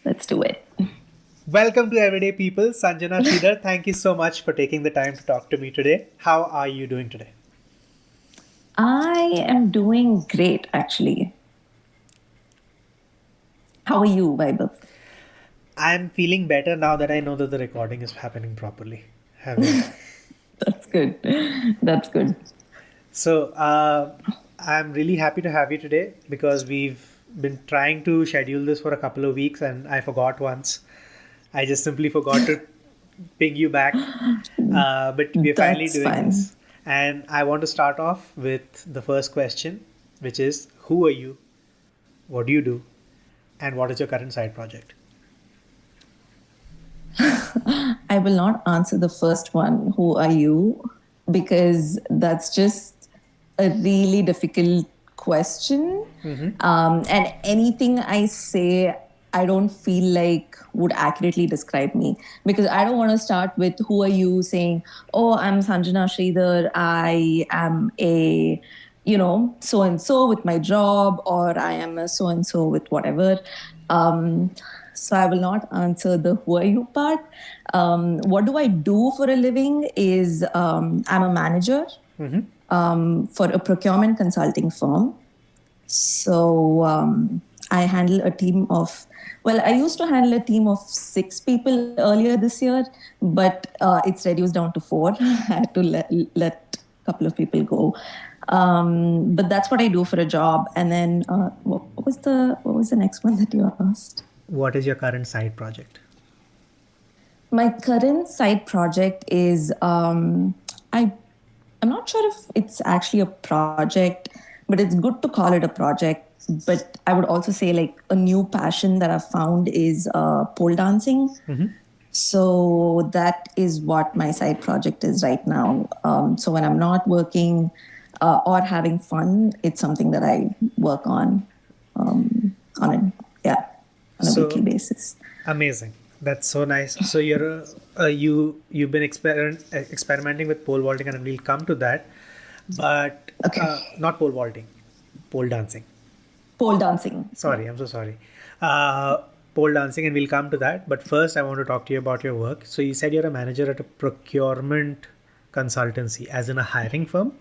Let's do it. Welcome to Everyday People. Sanjana, Sridhar, thank you so much for taking the time to talk to me today. How are you doing today? I am doing great, actually. How are you, Vaibhav? I'm feeling better now that I know that the recording is happening properly. Having That's good. That's good. so, I'm really happy to have you today because we've been trying to schedule this for a couple of weeks and I forgot once. I just simply forgot to ping you back, but we're finally That's doing fine. this. And I want to start off with the first question, which is who are you? What do you do? And what is your current side project? I will not answer the first one, who are you? Because that's just a really difficult question. And anything I say, I don't feel like would accurately describe me. Because I don't want to start with who are you saying, oh, I'm Sanjana Sridhar, I am a so and so with my job, or I am a so and so with whatever. Um, so I will not answer the who are you part. What do I do for a living is I'm a manager for a procurement consulting firm. So I handle a team of, well, I used to handle a team of 6 people earlier this year, but it's reduced down to 4. I had to let a couple of people go. But that's what I do for a job. And then what was the next one that you asked? What is your current side project? My current side project is I I'm not sure if it's actually a project, but it's good to call it a project. But I would also say like a new passion that I've found is pole dancing. So that is what my side project is right now. So when I'm not working or having fun, it's something that I work on a yeah on a weekly So basis. amazing. That's so nice. So you've been experimenting with pole vaulting, and we'll come to that. But Okay, not pole vaulting, pole dancing. pole dancing. Yeah. Sorry, I'm so sorry. Uh, Pole dancing, and we'll come to that. But first, I want to talk to you about your work. So you said you're a manager at a procurement consultancy, as in a hiring firm.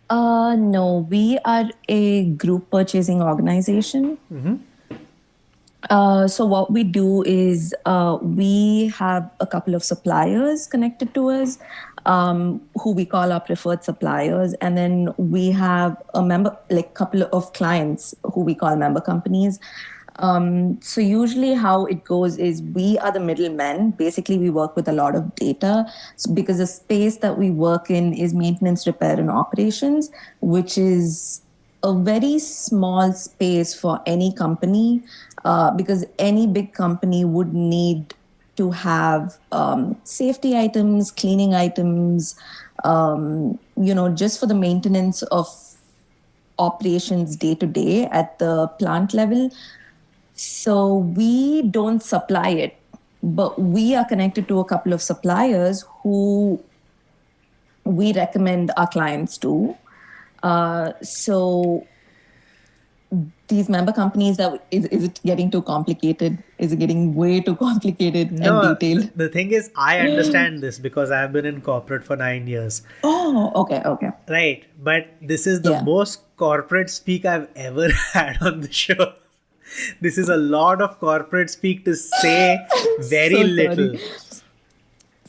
No, we are a group purchasing organization. So what we do is we have a couple of suppliers connected to us, who we call our preferred suppliers, and then we have a member, like couple of clients who we call member companies. So usually how it goes is we are the middlemen. Basically, we work with a lot of data because the space that we work in is maintenance, repair, and operations, which is a very small space for any company, because any big company would need to have safety items, cleaning items, just for the maintenance of operations day to day at the plant level. So we don't supply it, but we are connected to a couple of suppliers who we recommend our clients to. So these member companies, that is it getting too complicated? Is it getting way too complicated and No, detailed? the thing is, I understand this because I've been in corporate for 9 years, Oh, okay, okay. right? But this is the Yeah. most corporate speak I've ever had on the show. This is a lot of corporate speak to say very So sorry. little.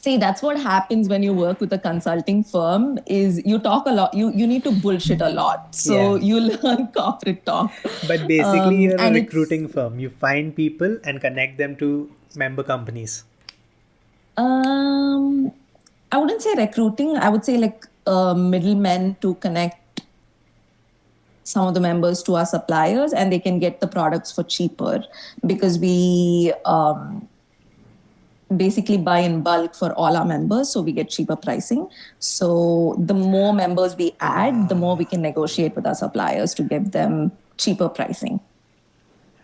See, that's what happens when you work with a consulting firm is you talk a lot. You need to bullshit a lot. So Yeah. you learn corporate talk. But basically, you're a And it's recruiting firm. You find people and connect them to member companies. um I wouldn't say recruiting. I would say like middlemen to connect some of the members to our suppliers, and they can get the products for cheaper because we basically buy in bulk for all our members, so we get cheaper pricing. So the more members we add, the more we can negotiate with our suppliers to give them cheaper pricing.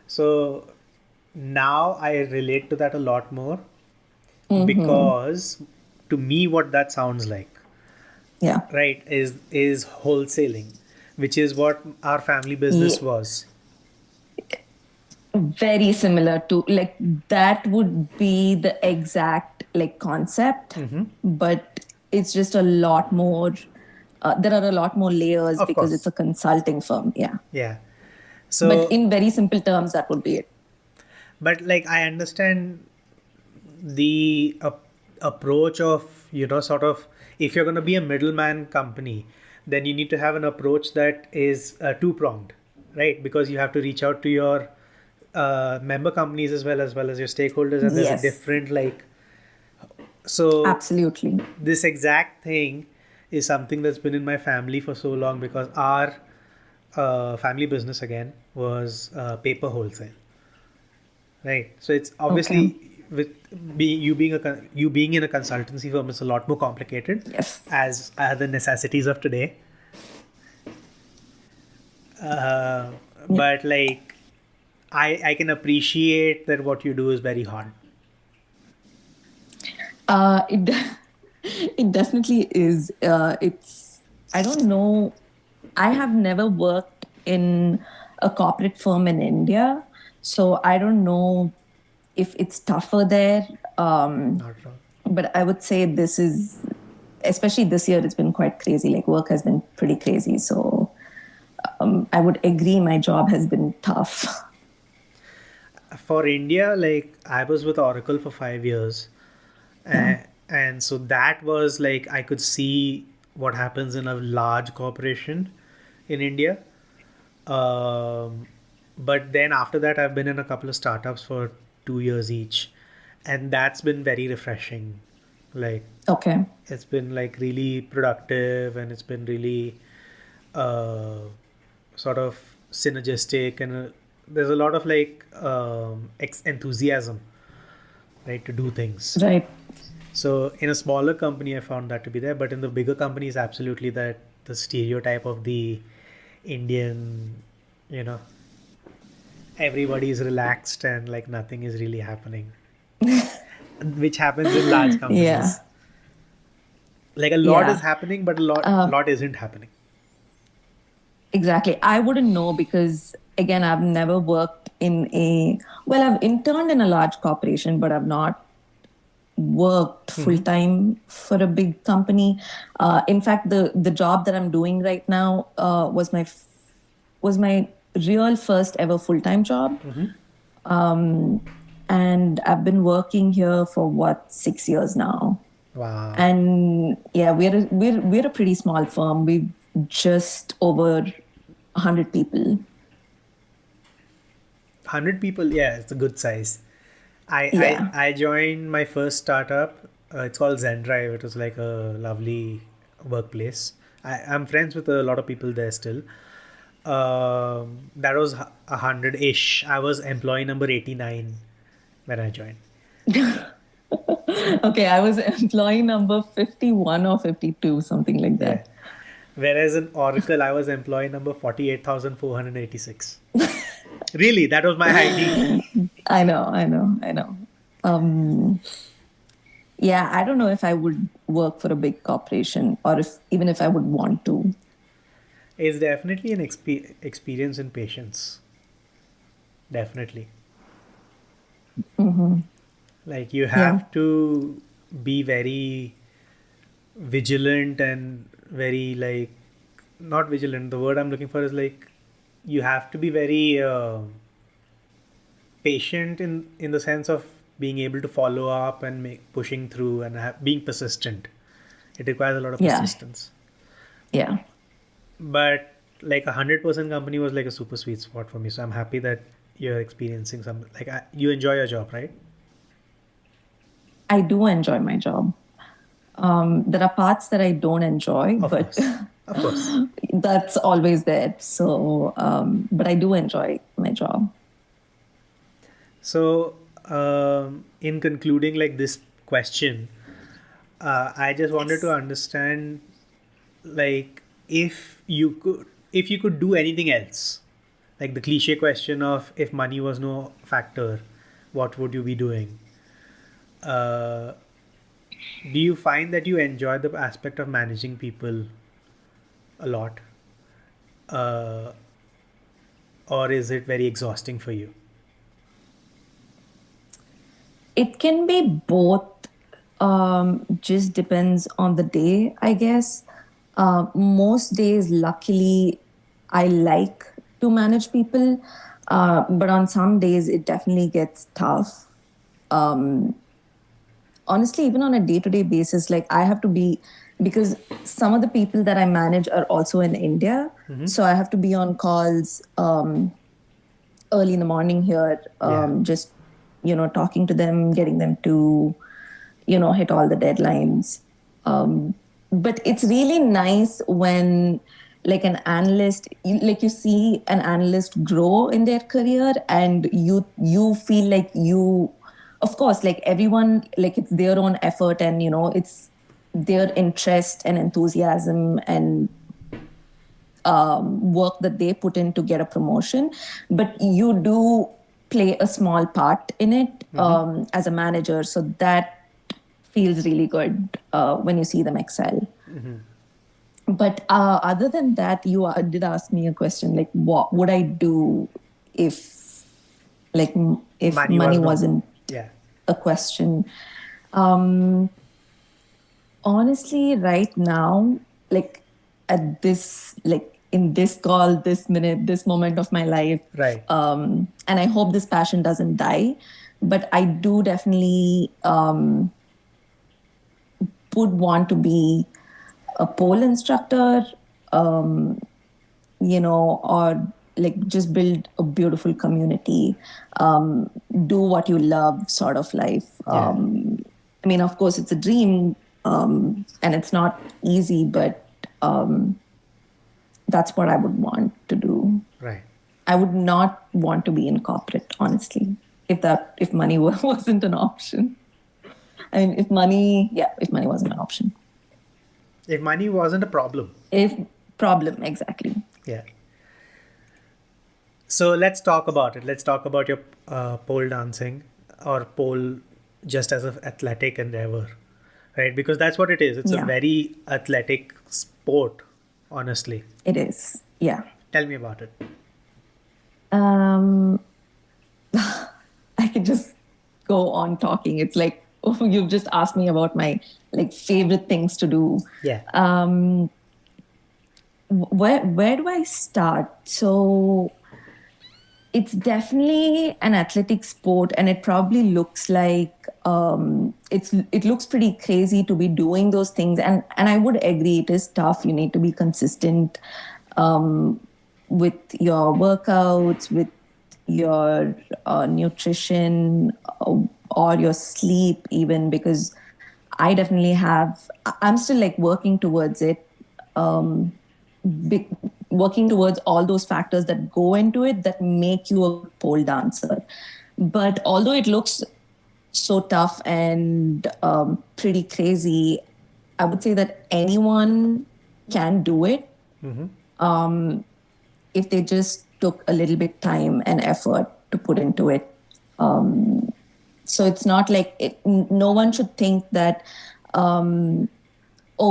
So now I relate to that a lot more because to me, what that sounds like, Yeah. right, is wholesaling, which is what our family Yeah. business was. Very similar to like that would be the exact like concept, but it's just a lot more. There are a lot more layers Of because it's course. a consulting firm. Yeah, Yeah. but So, in very simple terms, that would be it. but like I understand the approach of, sort of, if you're going to be a middleman company, then you need to have an approach that is two pronged, right? Because you have to reach out to your member companies as well as your stakeholders, and there's a Yes, different like, so absolutely. this exact thing is something that's been in my family for so long, because our family business again was paper wholesale. Right. So it's Okay. obviously, with you being in a consultancy firm, it's a lot more complicated, Yes. as are the necessities of today. Uh, Yeah. but like, I can appreciate that what you do is very hard. It it definitely is. It's I don't know. I have never worked in a corporate firm in India, so I don't know if it's tougher there. Not at all. But I would say this is, especially this year, it's been quite crazy. Like work has been pretty crazy. So I would agree my job has been tough. For India, like I was with Oracle for 5 years, Yeah. and so that was like I could see what happens in a large corporation in India. Um, but then after that, I've been in a couple of startups for 2 years each, and that's been very refreshing. Like, Okay. it's been like really productive, and it's been really uh, sort of synergistic, and there's a lot of like enthusiasm, right, to do things. Right. So in a smaller company, I found that to be there, but in the bigger companies, absolutely, that the stereotype of the Indian, you know, everybody is relaxed and like nothing is really happening, which happens in large Yeah. companies. Like a lot is Yeah. happening, but a lot isn't happening. Exactly. I wouldn't know because, again, I've never worked in well, I've interned in a large corporation, but I've not worked full time for a big company. In fact, the job that I'm doing right now was my real first ever full time job, and I've been working here for what 6 years now. Wow. And yeah, we're a pretty small firm. We've just over 100 people. 100 people, yeah, it's a good size. I Yeah. I joined my first startup. It's called ZenDrive. It was like a lovely workplace. I'm friends with a lot of people there still. That was 100-ish. I was employee number 89 when I joined. Okay, I was employee number 51 or 52, something like Yeah. that. Whereas in Oracle, I was employee number 48,486. Really, that was my ID. I know. Um, yeah, I don't know if I would work for a big corporation or if even if I would want to. It's definitely an experience in patience. Definitely. Like you Yeah. have to be very vigilant and very like, not vigilant. The word I'm looking for is like, you have to be very patient in the sense of being able to follow up and pushing through and being persistent. It requires a lot of Yeah. persistence. Yeah. But like 100% company was like a super sweet spot for me. So I'm happy that you're experiencing some like you enjoy your job, right? I do enjoy my job. There are parts that I don't enjoy, Of but course, of course. that's always there. So, but I do enjoy my job. So, in concluding, like this question, I just wanted to Yes. understand, like, if you could do anything else, like the cliche question of if money was no factor, what would you be doing? Uh, do you find that you enjoy the aspect of managing people a lot, uh, or is it very exhausting for you? It can be both. Just depends on the day, I guess. Most days, luckily, I like to manage people, but on some days, it definitely gets tough. Honestly, even on a day-to-day basis, like I have to be, because some of the people that I manage are also in India, so I have to be on calls early in the morning here, just talking to them, getting them to hit all the deadlines. But it's really nice when like an analyst, like you see an analyst grow in their career, and you feel like you, of course, like everyone, like it's their own effort, and it's their interest and enthusiasm and work that they put in to get a promotion, but you do play a small part in it as a manager. So that feels really good when you see them excel. But other than that, you did ask me a question like, what would I do if, like, if money wasn't a question? Honestly, right now, like at this, like in this call, this minute, this moment of my life, Right. And I hope this passion doesn't die, but I do definitely would want to be a pole instructor, or like just build a beautiful community, do what you love sort of life. I mean, of course, it's a dream, and it's not easy, but that's what I would want to do. Right. I would not want to be in corporate, honestly, if money wasn't an option. I mean, if money wasn't an option. If money wasn't a problem. Problem, exactly. Yeah. So let's talk about it. Let's talk about your pole dancing or pole just as an athletic endeavor, right? Because that's what it is. It's a very athletic sport, honestly. It is, yeah. Tell me about it. I could just go on talking. It's like, you've just asked me about my like favorite things to do. Yeah. Where do I start? So it's definitely an athletic sport, and it probably looks like it looks pretty crazy to be doing those things, and I would agree it is tough. You need to be consistent with your workouts, with your nutrition, or your sleep even, because I'm still like working towards it, working towards all those factors that go into it that make you a pole dancer. But although it looks so tough and pretty crazy, I would say that anyone can do it if they just took a little bit time and effort to put into it. So it's not like no one should think that,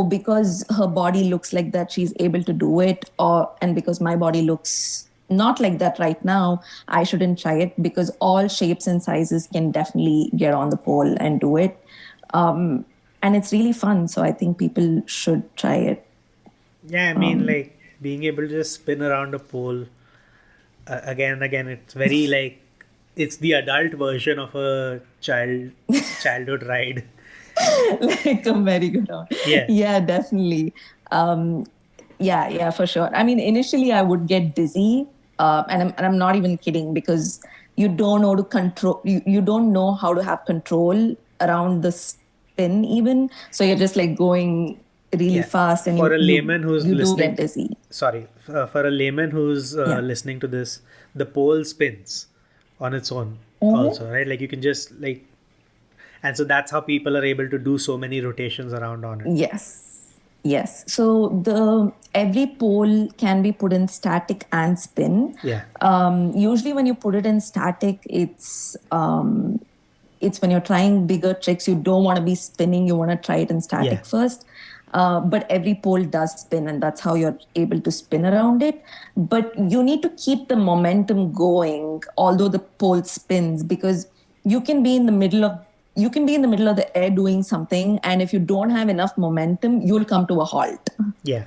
because her body looks like that, she's able to do it, and because my body looks not like that right now, I shouldn't try it, because all shapes and sizes can definitely get on the pole and do it. And it's really fun. So I think people should try it. Yeah, I mean, like being able to just spin around a pole again and again, it's very like, it's the adult version of a childhood ride. Like a merry-go-round. Yeah, definitely. Yeah, for sure. I mean, initially I would get dizzy, and I'm not even kidding, because you don't know to control. You don't know how to have control around the spin even. So you're just like going really fast, and for a layman who's listening, do get dizzy. Sorry, for a layman who's listening to this, the pole spins on its own also, right? Like you can just like, and so that's how people are able to do so many rotations around on it. Yes. So every pole can be put in static and spin. Usually when you put it in static, it's when you're trying bigger tricks, you don't want to be spinning, you want to try it in static first. But every pole does spin, and that's how you're able to spin around it. But you need to keep the momentum going, although the pole spins, because you can be in the middle of you can be in the middle of the air doing something, and if you don't have enough momentum, you'll come to a halt. Yeah.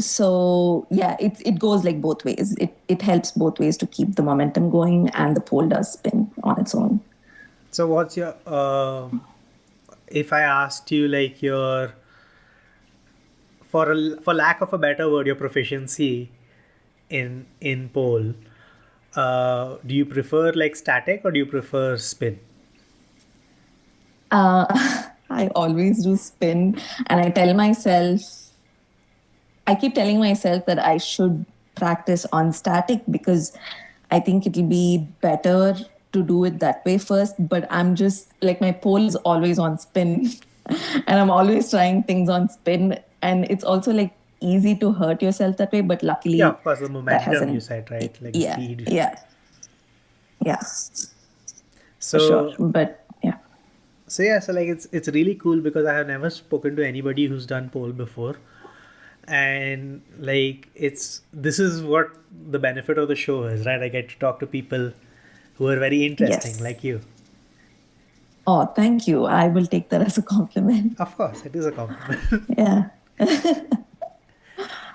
So yeah, it goes like both ways. It helps both ways to keep the momentum going, and the pole does spin on its own. So what's your if I asked you like your for lack of a better word, your proficiency in pole, do you prefer like static or do you prefer spin? Uh, I always do spin, and I keep telling myself that I should practice on static because I think it'll be better to do it that way first. But I'm just like, my pole is always on spin, and I'm always trying things on spin. And it's also like easy to hurt yourself that way. But Yeah, luckily, of course, the that momentum you hasn't. said, right? Like the Yeah, speed. yeah, yeah, for sure. So But yeah. so yeah, so like it's really cool because I have never spoken to anybody who's done pole before. And like this is what the benefit of the show is, right? I get to talk to people who are very interesting like Yes. you. Oh, thank you. I will take that as a compliment. Of course, it is a compliment. Yeah.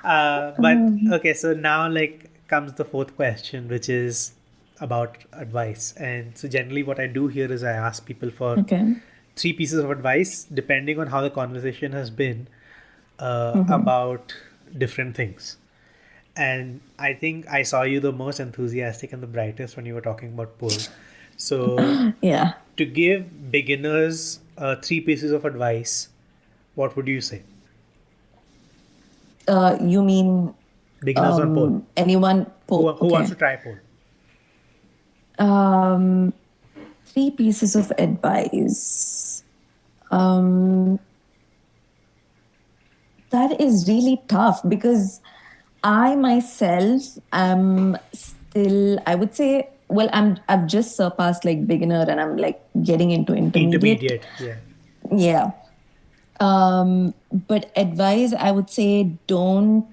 But okay, so now like comes the fourth question, which is about advice. And so generally what I do here is I ask people for Okay. three pieces of advice depending on how the conversation has been about different things. And I think I saw you the most enthusiastic and the brightest when you were talking about pole. So Yeah. to give beginners three pieces of advice, what would you say? You mean Beginners on pole. anyone? Who wants Okay. to try pole? Three pieces of advice. Um, that is really tough because I myself am still, I would say, well, I've just surpassed like beginner, and I'm like getting into intermediate. Intermediate, yeah. Yeah. But advice, I would say, don't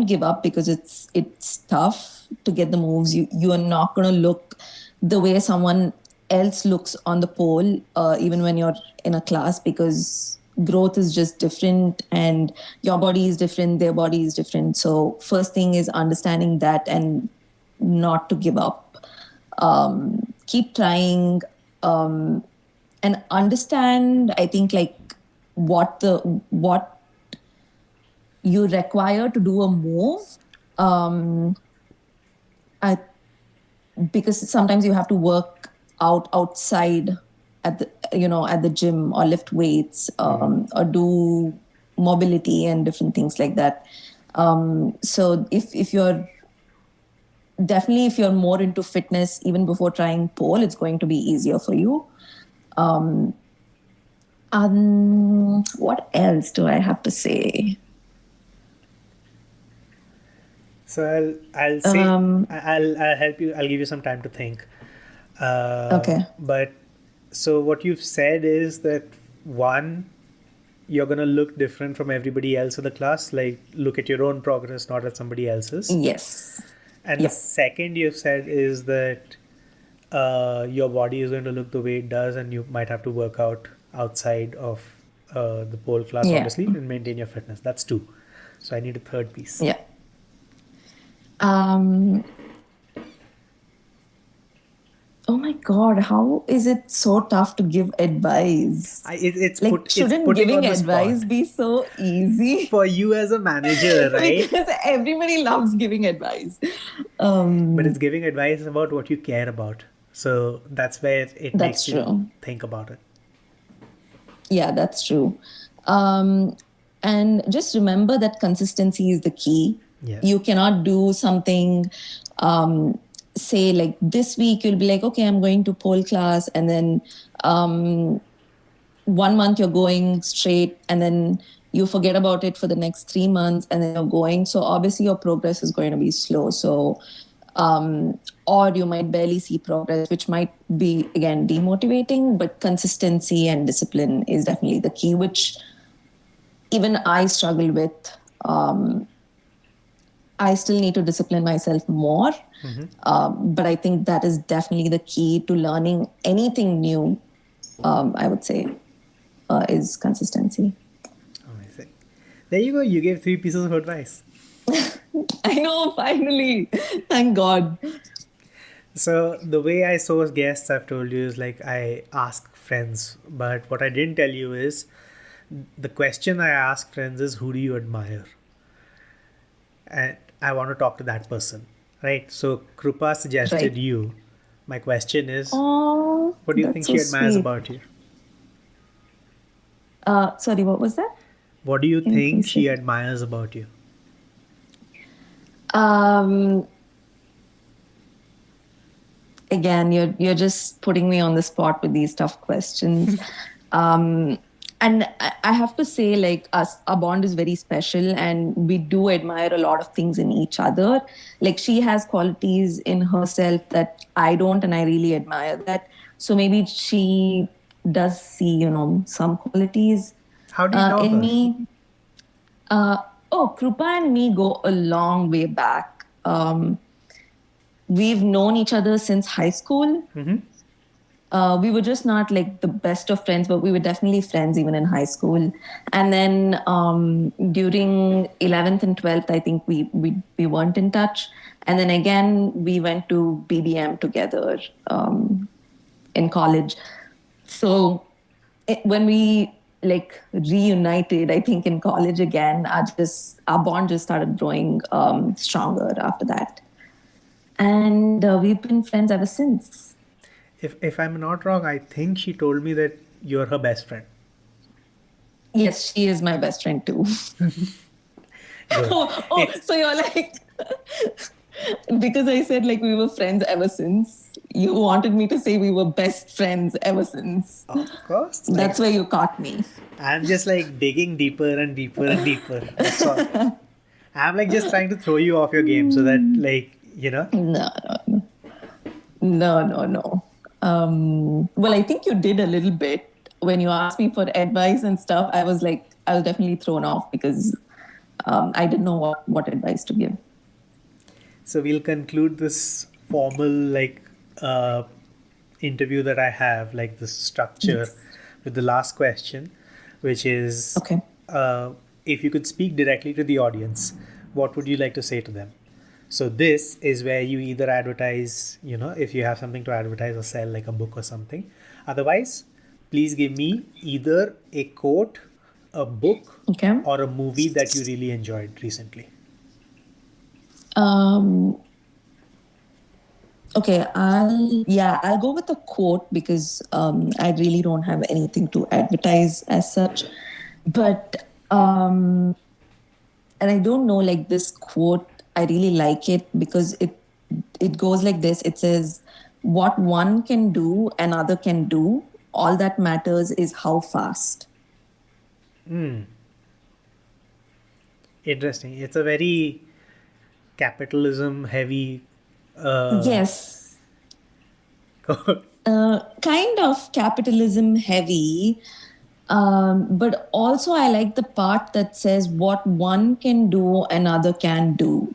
give up because it's tough to get the moves. You are not going to look the way someone else looks on the pole, even when you're in a class, because growth is just different, and your body is different, their body is different. So first thing is understanding that and not to give up. Keep trying, and understand, I think, like what you require to do a move. I, because sometimes you have to work outside at the gym, or lift weights, or do mobility and different things like that. So if you're more into fitness even before trying pole, it's going to be easier for you. What else do I have to say? So I'll say I'll help you. I'll give you some time to think. Okay. But so what you've said is that one, you're gonna look different from everybody else in the class. Like look at your own progress, not at somebody else's. Yes. And the Yep. second you've said is that your body is going to look the way it does, and you might have to work out outside of the pole class, Yeah. obviously, and maintain your fitness. That's two. So I need a third piece. Yeah. Oh my God, how is it so tough to give advice? It's Shouldn't putting on giving the advice spot be so easy? for you as a manager, right? Because everybody loves giving advice. But it's giving advice about what you care about. So that's where it That's makes you true. think about it. Yeah, that's true. And just remember that consistency is the key. Yeah. You cannot do something, say like this week, you'll be like, okay, I'm going to pole class. And then 1 month you're going straight, and then you forget about it for the next 3 months, and then you're going. So obviously your progress is going to be slow. So, or you might barely see progress, which might be, again, demotivating, but consistency and discipline is definitely the key, which even I struggle with. I still need to discipline myself more. But I think that is definitely the key to learning anything new, I would say, is consistency. Amazing. There you go. You gave 3 pieces of advice. I know, finally. Thank God. So the way I source guests, I've told you, is like I ask friends. But what I didn't tell you is the question I ask friends is, who do you admire? And I want to talk to that person, right? So Krupa suggested Right. you. My question is, Oh, what do you think that's so she admires sweet. about you? Sorry, what was that? What do you Can you think please she say? admires about you? Um, Again, you're just putting me on the spot with these tough questions. Um, and I have to say, like us, our bond is very special, and we do admire a lot of things in each other. Like she has qualities in herself that I don't, and I really admire that. So maybe she does see, some qualities How do you know in her? me. Uh, Krupa and me go a long way back. We've known each other since high school. We were just not like the best of friends, but we were definitely friends even in high school. And then during 11th and 12th, I think we weren't in touch. And then again, we went to BBM together in college. So when we like reunited, I think in college again, our bond just started growing stronger after that, and we've been friends ever since. If I'm not wrong, I think she told me that you're her best friend. Yes, she is my best friend too. Good. It's So you're like, because I said like we were friends ever since, you wanted me to say we were best friends ever since. of course like That's where you caught me. I'm just like digging deeper and deeper and deeper. That's all. I'm like just trying to throw you off your game so that No, no. Well, I think you did a little bit when you asked me for advice and stuff. I was definitely thrown off because I didn't know what advice to give. So we'll conclude this formal uh, interview that I have, like the structure, Yes. with the last question, which is, Okay. uh, if you could speak directly to the audience, what would you like to say to them? So this is where you either advertise, if you have something to advertise or sell, like a book or something. Otherwise, please give me either a quote, a book, Okay. or a movie that you really enjoyed recently. Um, okay. I'll go with a quote because I really don't have anything to advertise as such. But and I don't know, like this quote, I really like it because it goes like this. It says, "What one can do, another can do. All that matters is how fast." Interesting. It's a very capitalism heavy Yes, quote. kind of capitalism heavy. But also, I like the part that says, "What one can do, another can do,"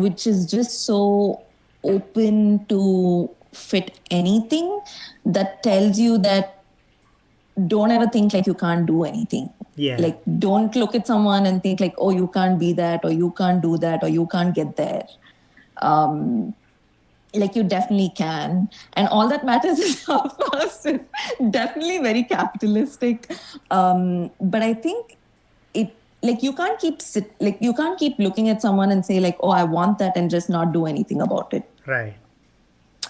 which is just so open to fit anything, that tells you that don't ever think like you can't do anything. Yeah. Like, don't look at someone and think like, oh, you can't be that, or you can't do that, or you can't get there. Like, you definitely can. And all that matters is how fast. It's definitely very capitalistic. But I think it, like, you can't keep looking at someone and say like, oh, I want that, and just not do anything about it. Right.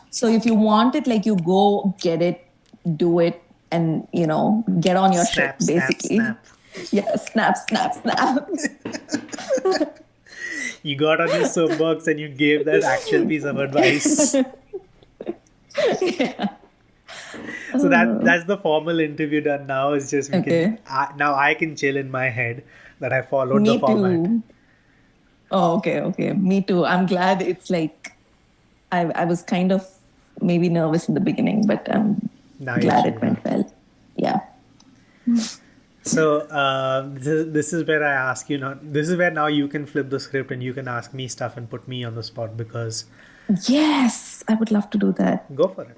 So if you want it, like, you go get it, do it, and get on your shit Snap, snap, basically. snap. Yeah, snap, snap, snap. You got on your soapbox and you gave that actual piece of advice. Yeah. So that's the formal interview done now. It's just we can Okay. now I can chill in my head that I followed the Me format. too. Oh, okay. Me too. I'm glad it's like I was kind of maybe nervous in the beginning, but I'm Now you're glad it chilled out. went well. Yeah. So this is where I ask you now. This is where now you can flip the script and you can ask me stuff and put me on the spot because Yes, I would love to do that. go for it.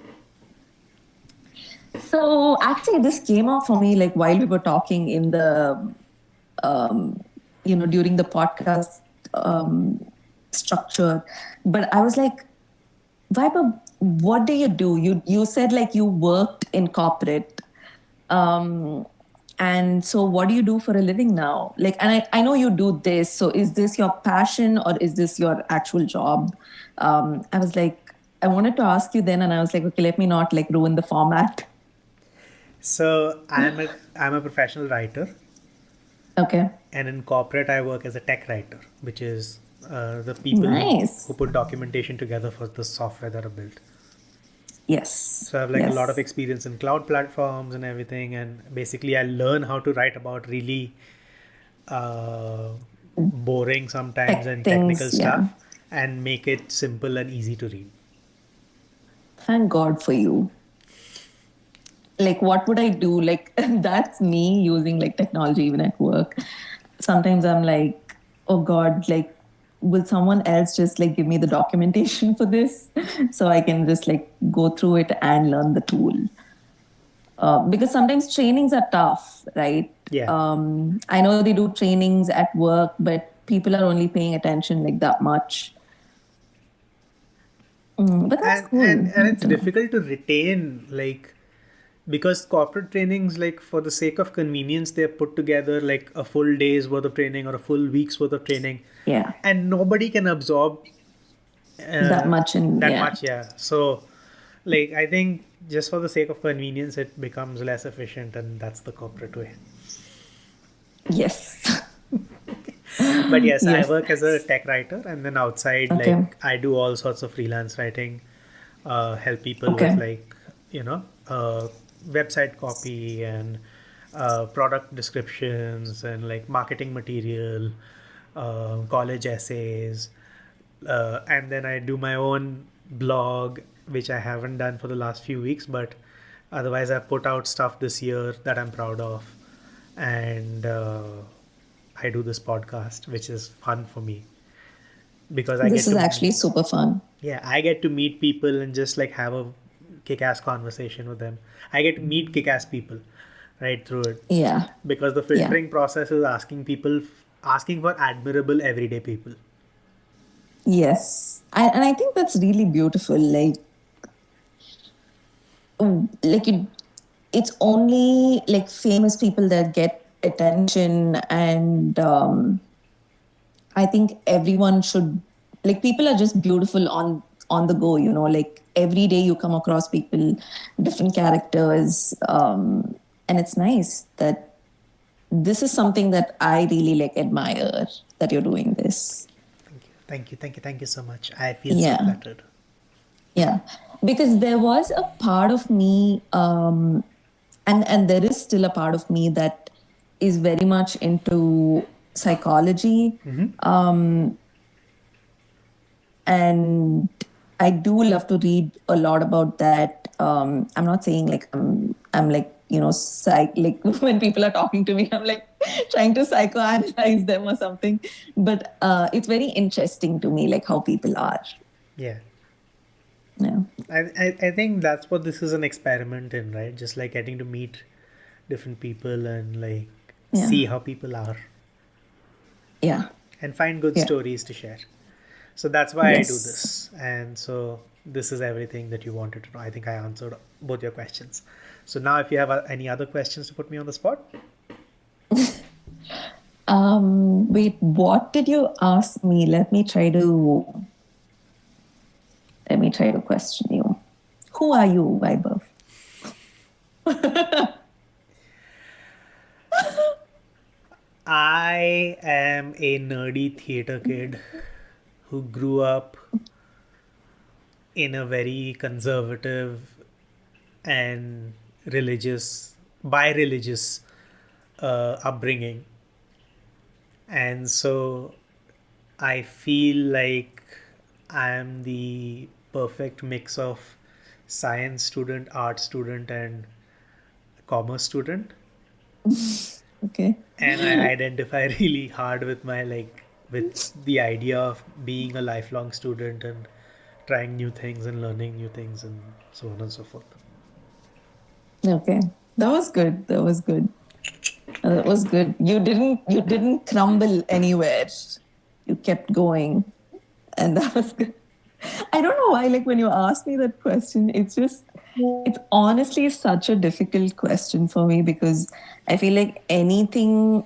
So actually, this came up for me like while we were talking in the, during the podcast um, structure. But I was like, Vaibhav, what do you do? You said like you worked in corporate. Um, and so what do you do for a living now? Like, and I know you do this. So is this your passion or is this your actual job? I was like, I wanted to ask you then, and I was like, okay, let me not like ruin the format. So I'm a professional writer, Okay. and in corporate I work as a tech writer, which is the people who Nice. put documentation together for the software that are built. Yes. So I have like a lot of Yes. experience in cloud platforms and everything, and basically I learn how to write about really uh, boring sometimes Tech and technical things. Yeah. stuff and make it simple and easy to read. Thank God for you. Like, what would I do? Like, that's me using like technology even at work. Sometimes I'm like, oh God, like, will someone else just like give me the documentation for this so I can just like go through it and learn the tool? Because sometimes trainings are tough, right? Yeah. I know they do trainings at work, but people are only paying attention like that much. But that's and cool. and and Good it's to know. difficult to retain, like, because corporate trainings, like, for the sake of convenience, they're put together like a full day's worth of training or a full week's worth of training, Yeah, and nobody can absorb that uh, much. And that yeah, much. Yeah, so like I think just for the sake of convenience it becomes less efficient, and that's the corporate way. yes. But yes, I Yes. work as a tech writer, and then outside, Okay. like, I do all sorts of freelance writing, help people with, Okay. like, you know, website copy and product descriptions and like marketing material, college essays, and then I do my own blog, which I haven't done for the last few weeks, but otherwise I've put out stuff this year that I'm proud of, and I do this podcast, which is fun for me because I This get is to, actually super fun. yeah, I get to meet people and just like have a kick-ass conversation with them. I get to meet kick-ass people right through it, Yeah. because the Yeah. filtering process is asking for admirable everyday people. Yes. And I think that's really beautiful. Like it's only like famous people that get attention, and I think everyone should, like, people are just beautiful on the go, like every day you come across people, different characters, and it's nice that this is something that I really like admire, that you're doing this. Thank you, thank you, thank you, thank you so much. I feel so Yeah. flattered. Yeah, because there was a part of me, and there is still a part of me that is very much into psychology, and I do love to read a lot about that. I'm not saying like I'm like like when people are talking to me, I'm like trying to psychoanalyze them or something, but it's very interesting to me, like how people are. Yeah, Yeah, I think that's what this is an experiment in, right? Just like getting to meet different people and like yeah, see how people are yeah, and find good yeah. stories to share. So that's why I do Yes. this. And so this is everything that you wanted to know. I think I answered both your questions. So now, if you have any other questions to put me on the spot, Wait, what did you ask me? Let me try to question you. Who are you, Vaibhav? I am a nerdy theater kid who grew up in a very conservative and religious upbringing. And so I feel like I am the perfect mix of science student, art student, and commerce student. Okay. and I identify really hard with my with the idea of being a lifelong student and trying new things and learning new things and so on and so forth. Okay. That was good. That was good. That was good. You didn't crumble anywhere. You kept going. And that was good. I don't know why, like when you asked me that question, it's honestly such a difficult question for me because I feel like anything,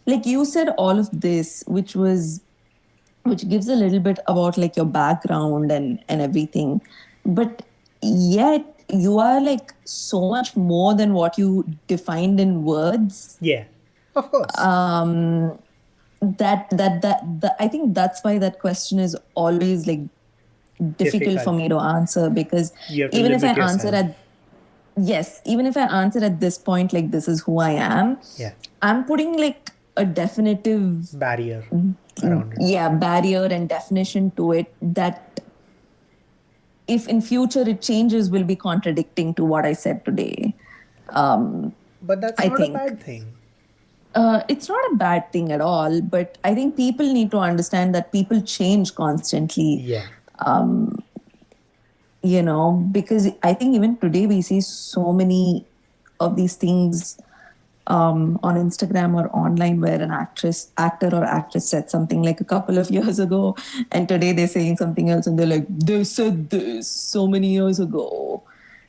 like you said all of this, which gives a little bit about like your background and everything, but yet you are like so much more than what you defined in words. Yeah, of course. That I think that's why that question is always like difficult for Difficult. me to answer, because You have to even if I limit answer yourself. at yes, even if I answer at this point like this is who I am, Yeah, I'm putting like a definitive, barrier around it. yeah, barrier and definition to it that if in future it changes will be contradicting to what I said today. But that's I not a think bad thing. it's not a bad thing at all, but I think people need to understand that people change constantly, Yeah. because I think even today we see so many of these things on Instagram or online where actor or actress said something like a couple of years ago, and today they're saying something else, and they're like, they said this so many years ago,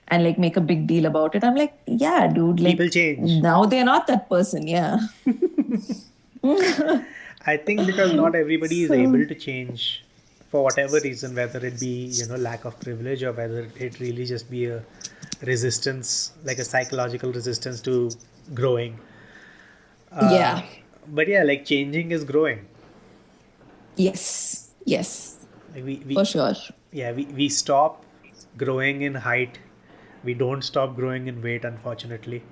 and like make a big deal about it. I'm like, yeah, dude, People like change. now they're not that person, yeah. I think because not everybody is So, able to change for whatever reason, whether it be, lack of privilege or whether it really just be a resistance, like a psychological resistance to growing. Uh, yeah, but yeah, like changing is growing. yes, yes, Like for sure. we stop growing in height. We don't stop growing in weight, unfortunately.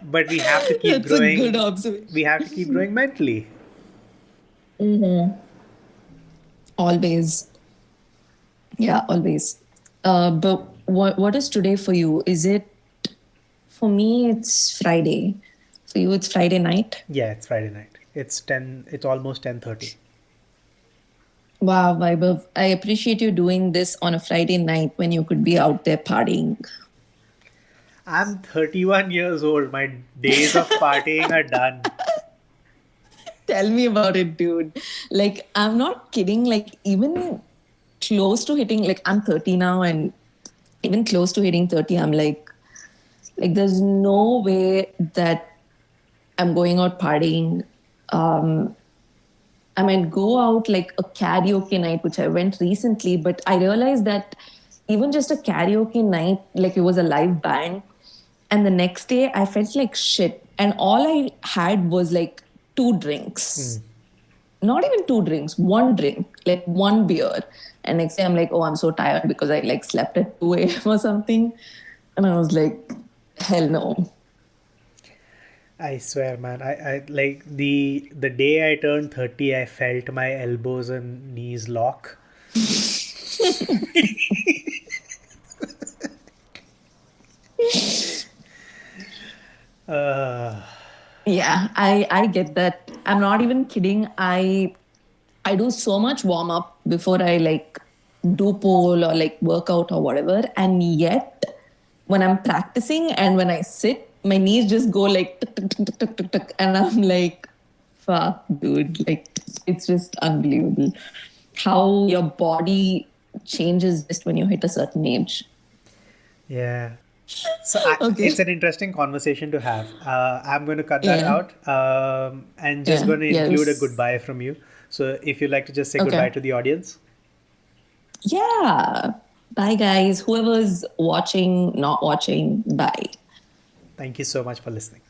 But we have to keep That's a good growing. We have to keep observation. growing mentally. Always. Yeah, always. But what is today for you? Is it, for me, it's Friday. For you, it's Friday night. Yeah, it's Friday night. It's 10. It's almost 10:30. Wow, Vaibhav, I appreciate you doing this on a Friday night when you could be out there partying. I'm 31 years old. My days of partying are done. Tell me about it, dude. Like, I'm not kidding. Like, even close to hitting, like, I'm 30 now, and even close to hitting 30, I'm like, there's no way that I'm going out partying. I might go out like a karaoke night, which I went recently, but I realized that even just a karaoke night, like it was a live band, and the next day I felt like shit. And all I had was like two drinks. Not even two drinks, one drink, like one beer. And next day I'm like, oh, I'm so tired because I like slept at 2 a.m. or something. And I was like, hell no. I swear, man. I like the day I turned 30, I felt my elbows and knees lock. Uh, Yeah, I get that. I'm not even kidding. I do so much warm up before I like do pole or like workout or whatever, and yet when I'm practicing and when I sit, my knees just go like tuk, tuk, tuk, tuk, tuk, tuk, tuk, and I'm like, fuck, dude, like it's just unbelievable how your body changes just when you hit a certain age. yeah. So Okay. it's an interesting conversation to have. I'm going to cut that Yeah. out and just Yeah. going to include a Yes. goodbye from you. So if you'd like to just say goodbye Okay. to the audience. Yeah. Bye, guys. Whoever's watching, not watching, bye. Thank you so much for listening.